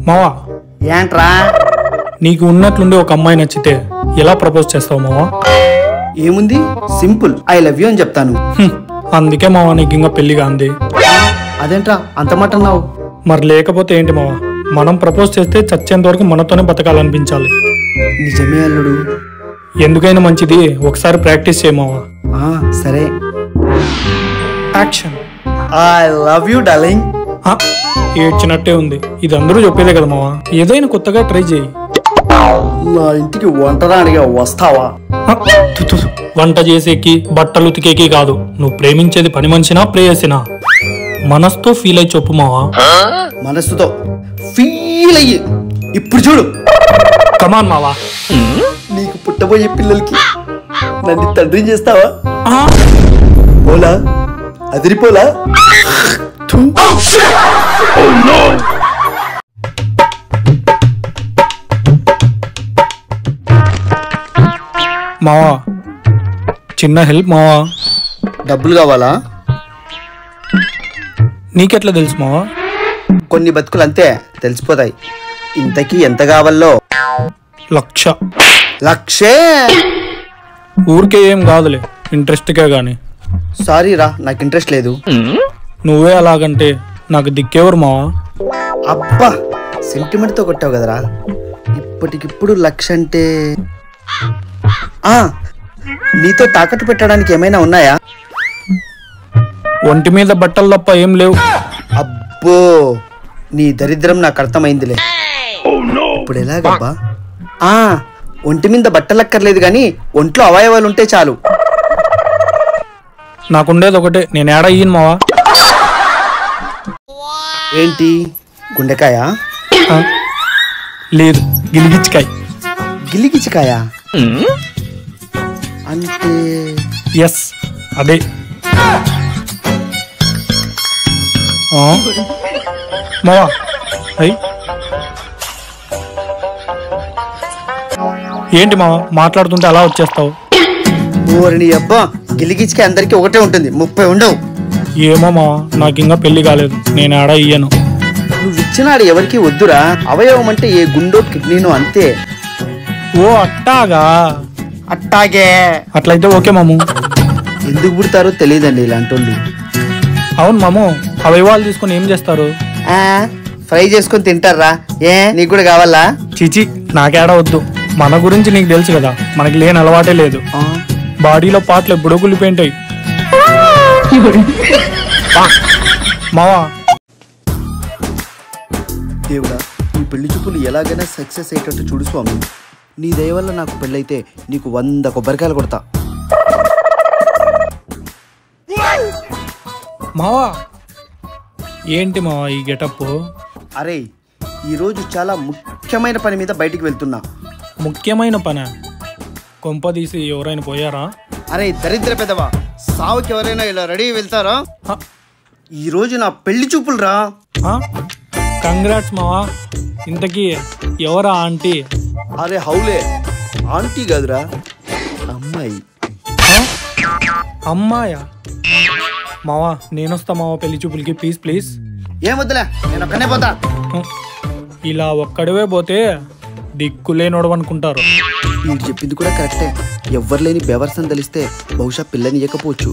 మావా ఏంట్రా? నీకు ఉన్నట్లుండి ఒక అమ్మాయి నచ్చితే ఎలా ప్రపోజ్ చేస్తావు మావా? ఏముంది, సింపుల్, ఐ లవ్ యూ అని చెప్తాను. అందుకే మావా నీకు ఇంకా పెళ్లిగా అంది. అదేంట్రా అంత మాట అన్నావు? మరి లేకపోతే ఏంటి మావా, మనం ప్రపోజ్ చేస్తే చచ్చేంత వరకు మనతోనే బతకాలనిపించాలి. నిజమే అల్లుడు. ఎందుకైనా మంచిది ఒకసారి ప్రాక్టీస్ చేయమావా. సరే. Action. I love you darling. ఏడ్చినట్టే ఉంది. ఇది అందరూ చెప్పేదే కదా మావా, ఏదైనా కొత్తగా ట్రై చేయి. నా ఇంటికి వంటరానిగా వస్తావా? వంట చేసేకి బట్టలు ఉతికేకి కాదు, నువ్వు ప్రేమించేది పని మనిషినా ప్రేయసినా? మనసుతో ఫీల్ అయి చెప్పు మావా. మనసుతో ఫీల్ అయ్యి ఇప్పుడు చూడు. కమాన్ మావా. నీకు పుట్టబోయే పిల్లలకి నన్ను తండ్రిని చేస్తావా? పోలా, అదిరిపోలా. మావా చిన్న హెల్ప్ మావా. డబ్బులు కావాలా? నీకెట్లా తెలుసు మావా? కొన్ని బతుకులు అంతే, తెలిసిపోతాయి. ఇంతకీ ఎంత కావాలో? 1,00,000. 1,00,000? ఊరికే ఏం కాదులే, ఇంట్రెస్ట్గా గాని. సారీ రా, నాకు ఇంట్రెస్ట్ లేదు. నువ్వే అలాగంటే నాకు దిక్కేవరు మావా? అబ్బా, సెంటిమెంట్ తో కొట్టావు కదరా. ఇప్పటికిప్పుడు 1,00,000 అంటే నీతో తాకట్టు పెట్టడానికి ఏమైనా ఉన్నాయా? ఒంటి మీద బట్టలు తప్ప ఏం లేవు. అబ్బో, నీ దరిద్రం నాకు అర్థమైందిలే. ఇప్పుడు ఎలాగబ్బా? ఒంటి మీద బట్టలక్కర్లేదు గాని ఒంట్లో అవయవాలు ఉంటే చాలు. నాకుండేది ఒకటే, నేను ఏడా ఇయ్యను మావా. ఏంటి, గుండెకాయ? లేదు, గిలిగిచ్చికాయ. గిలిగిచ్చికాయ అంటే? ఎస్, అదే. మావా అయ్యి ఏంటి మావా, మాట్లాడుతుంటే అలా వచ్చేస్తావు? ఓరిని అబ్బా, గిలిగిచ్చికాయ అందరికి ఒకటే ఉంటుంది, 30 ఉండవు. ఏమో మావా, నాకు ఇంకా పెళ్లి కాలేదు, నేను ఆడ ఇయ్యను. నువ్వు ఇచ్చినాడు ఎవరికి వద్దురా. అవయవం అంటే ఏ గుండో కిడ్నీనో అంతే. ఓ అట్టాగా? అట్టాగే. అట్లయితే ఓకే మాము. ఎందుకు పుడతారో తెలియదండి ఇలాంటి వాళ్ళు. అవును మాము, అవయవాలు తీసుకొని ఏం చేస్తారు? ఫ్రై చేసుకొని తింటారా? నీకు కూడా కావాలా? చిచి, నాకేడా వద్దు. మన గురించి నీకు తెలుసు కదా, మనకి లేని అలవాటే లేదు. బాడీలో పాటలు ఎప్పుడో కులిపోయింటాయి మావా. దేవుడా, ఈ పెళ్లి చూపులు ఎలాగైనా సక్సెస్ అయ్యేటట్టు చూడు స్వామి. నీ దయ వల్ల నాకు పెళ్ళైతే నీకు 100 కొబ్బరికాయలు కొడతా. మావా ఏంటి మావా ఈ గెటప్? అరే, ఈరోజు చాలా ముఖ్యమైన పని మీద బయటికి వెళ్తున్నా. ముఖ్యమైన పని? కొంపదీసి ఎవరైనా పోయారా? అరే దరిద్ర పెదవా, సావుకి ఎవరైనా ఇలా రెడీ వెళ్తారా? ఈరోజు నా పెళ్లి చూపులు రా. కంగ్రాట్స్ మావా. ఇంతకీ ఎవరా ఆంటీ? అరే హౌలే, ఆంటీ కాదురా, అమ్మాయి. అమ్మాయా? మావా నేనొస్తా మావా పెళ్లి చూపులకి, ప్లీజ్ ప్లీజ్. ఏం వద్దులే, నేను ఒక్కనే పోతా. ఇలా ఒక్కడివే పోతే దిక్కులేనోడు అనుకుంటారు. వీడు చెప్పింది కూడా కరెక్టే. ఎవ్వరు లేని బెవర్సని తెలిస్తే బహుశా పిల్లని ఇవ్వకపోవచ్చు.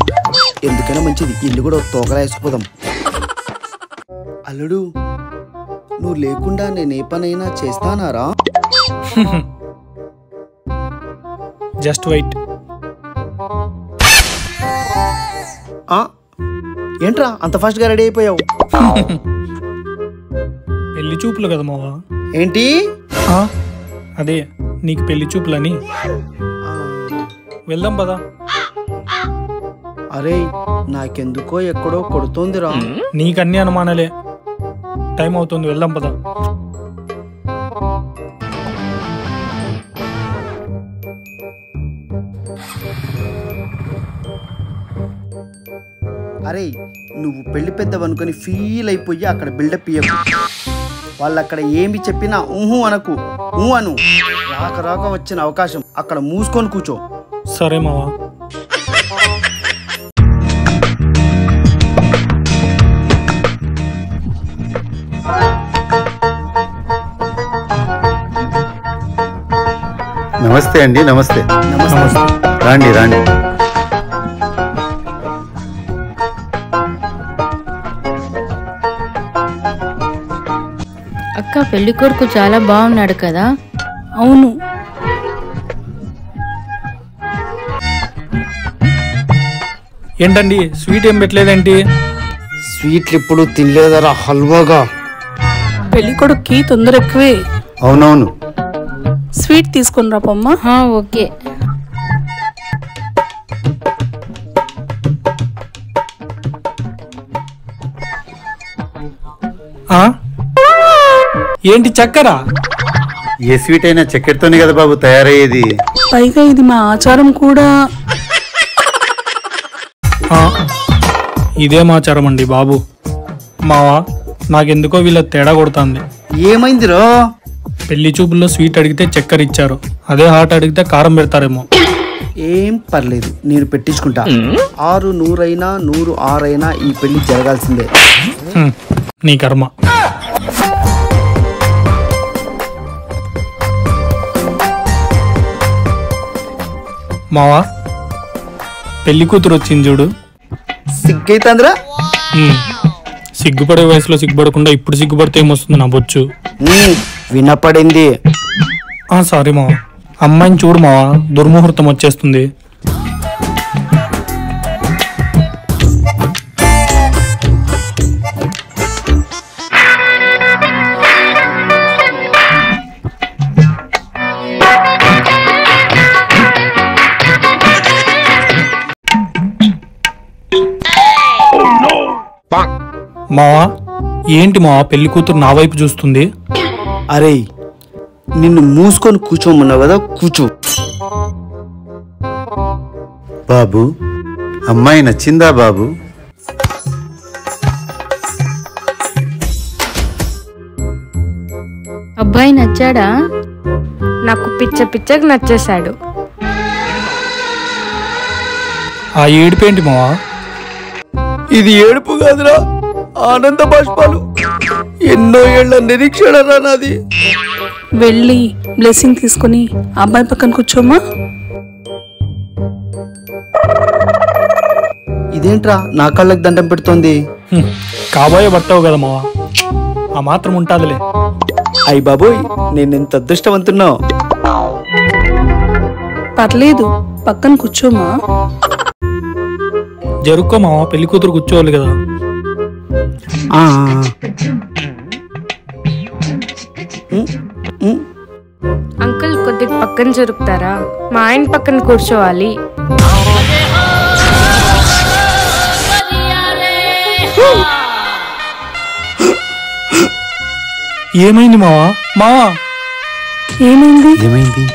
ఎందుకైనా మంచిది, ఇల్లు కూడా తోకలా వేసుకుపోదాం. అల్లుడు, నువ్వు లేకుండా నేను ఏ పనైనా చేస్తానారా? Just wait. ఏంట్రా అంత ఫాస్ట్ గా రెడీ అయిపోయావు? పెళ్లి చూపులు కదా మావా. ఏంటి? అదే నీకు పెళ్లి చూపులని. వెళ్దాం పదా. అరే నాకెందుకో ఎక్కడో కొడుతోందిరా. నీకన్నీ అనుమానాలే, టైం అవుతుంది, వెళ్దాం పదా. అరే నువ్వు పెళ్లి పెద్దవనుకొని ఫీల్ అయిపోయి అక్కడ బిల్డప్ ఇయ్యకు. వాళ్ళు అక్కడ ఏమి చెప్పినా ఊహు అనకు, ఊ అను. రాక రాక వచ్చిన అవకాశం, అక్కడ మూసుకొని కూర్చో. సరే మావా. నమస్తే అండి. నమస్తే. నమస్తే. రాండి రాండి. అక్క పెళ్లి కొడుకు చాలా బాగున్నాడు కదా? అవును. ఏంటండి స్వీట్ ఏం పెట్టలేదేంటి? స్వీట్లు ఎప్పుడు తినలేదరా హల్వాగా. పెళ్లి కొడుక్కి తొందర ఎక్కువే. అవునవును. స్వీట్ తీసుకుని రా పొమ్మ. ఓకే. ఆ? ఏంటి చక్కెర? ఏ స్వీట్ అయినా చక్కెరతోనే కదా బాబు తయారయ్యేది. పైగా ఇది మా ఆచారం కూడా. ఆ, ఇదేం ఆచారం అండి బాబు. మావా నాకెందుకో వీళ్ళ తేడా కొడుతుంది. ఏమైందిరో? పెళ్లి చూపుల్లో స్వీట్ అడిగితే చక్కెర ఇచ్చారు, అదే హాట్ అడిగితే కారం పెడతారేమో. ఏం పర్లేదు, నేను పెట్టించుకుంటా. 6 100 100 6 ఈ పెళ్లి జరగాల్సిందే. హ్మ్, నీ కర్మ. మావా పెళ్లి కూతురు వచ్చింది చూడు. సిగ్గైతుందిరా. సిగ్గుపడే వయసులో సిగ్గుపడకుండా ఇప్పుడు సిగ్గుపడితే ఏమొస్తుంది నా బొచ్చు. వినపడింది. సారీ మావా. అమ్మాయిని చూడు మావా, దుర్ముహూర్తం వచ్చేస్తుంది. మావా ఏంటి మావా పెళ్లి కూతురు నా వైపు చూస్తుంది? అరే నిన్ను మూసుకొని కూర్చోమన్నావు కదా, కూర్చో. బాబు అమ్మాయి నచ్చిందా బాబు? అబ్బాయి నచ్చాడా? నాకు పిచ్చగా నచ్చేశాడు. ఆ ఏడిపేంటి మావా? ఇది ఏడుపు కాదురా, ఆనంద బాష్పాలు. ఎన్నో ఏళ్ల నిరీక్షణ రా నాది. వెళ్ళి బ్లెస్సింగ్ తీసుకుని అబ్బాయి పక్కన కూర్చోమ్మా. ఇదేంట్రా నా కళ్ళకి దండం పెడుతోంది? కాబోయే పట్టావు కదా మావా, ఆ మాత్రం ఉంటాదిలే. అయ్య బాబోయ్, నేనెంత అదృష్టవంతున్నా. పర్లేదు, పక్కన కూర్చోమ్మా. జరుక్కో మావా, పెళ్లి కూతురు కూర్చోవాలి కదా. అంకుల్ కొద్దిగా పక్కన జరుపుతారా? మా ఆయన పక్కన కూర్చోవాలి. ఏమైంది మావా? మావా ఏమైంది? ఏమైంది?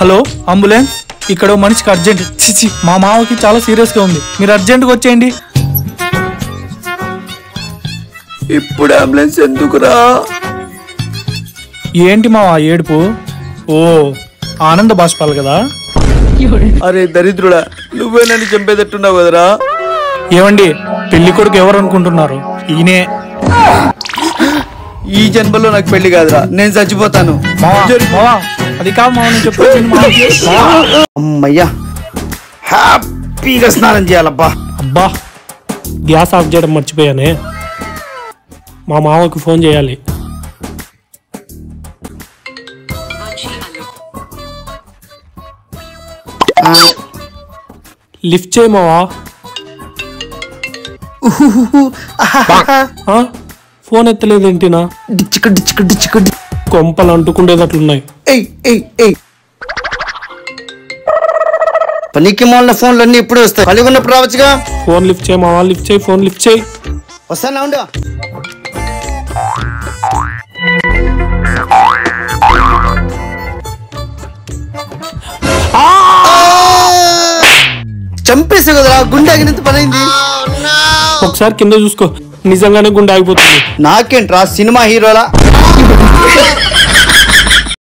హలో అంబులెన్స్, ఇక్కడ ఓ మనిషికి అర్జెంట్. చిచి, మా మావకి చాలా సీరియస్ గా ఉంది, మీరు అర్జెంట్గా వచ్చేయండి. ఇప్పుడు అంబులెన్స్ ఎందుకురా? ఏంటి మావా ఏడుపు? ఓ ఆనంద బాష్పాలు కదా. అరే దరిద్రుడా, నువ్వే నన్ను చంపేటట్టున్నావు కదరా. ఏమండి పెళ్లి కొడుకు ఎవరు అనుకుంటున్నారు? ఈయనే. ఈ జన్మలో నాకు పెళ్లి కాదురా, నేను చచ్చిపోతాను. మావా, మావా, అది కాదు మావా, నేను చెప్పొచ్చింది. అమ్మయ్యా, హ్యాపీగా స్నానం చేయాలబ్బా. అబ్బా గ్యాస్ ఆఫ్ చేయడం మర్చిపోయానే. మా మావకి ఫోన్ చేయాలి. లిఫ్ట్ చేయి మావా. ఫోన్ ఎత్తలేదేంటినా? డిచ్చిక డిచ్చిక డిచ్చిక డి- కొంపలు అంటుకుండేటట్లున్నాయి. ఏయ్ ఏయ్ ఏయ్, పనికి మాలిన ఫోన్లు అన్ని ఇప్పుడే వస్తాయి, ఖాళీగా ఉన్నప్పుడు రావచ్చుగా. ఫోన్ లిఫ్ట్ చేయి మావా, లిఫ్ట్ చేయి, ఫోన్ లిఫ్ట్ చేయి. వస్తానా ఉండు. చంపేసా కదరా, గుండె ఆగినంత పని అయింది. ఒకసారి కింద చూసుకో, నిజంగానే గుండె ఆగిపోతుంది. నాకేంట్రా సినిమా హీరోలా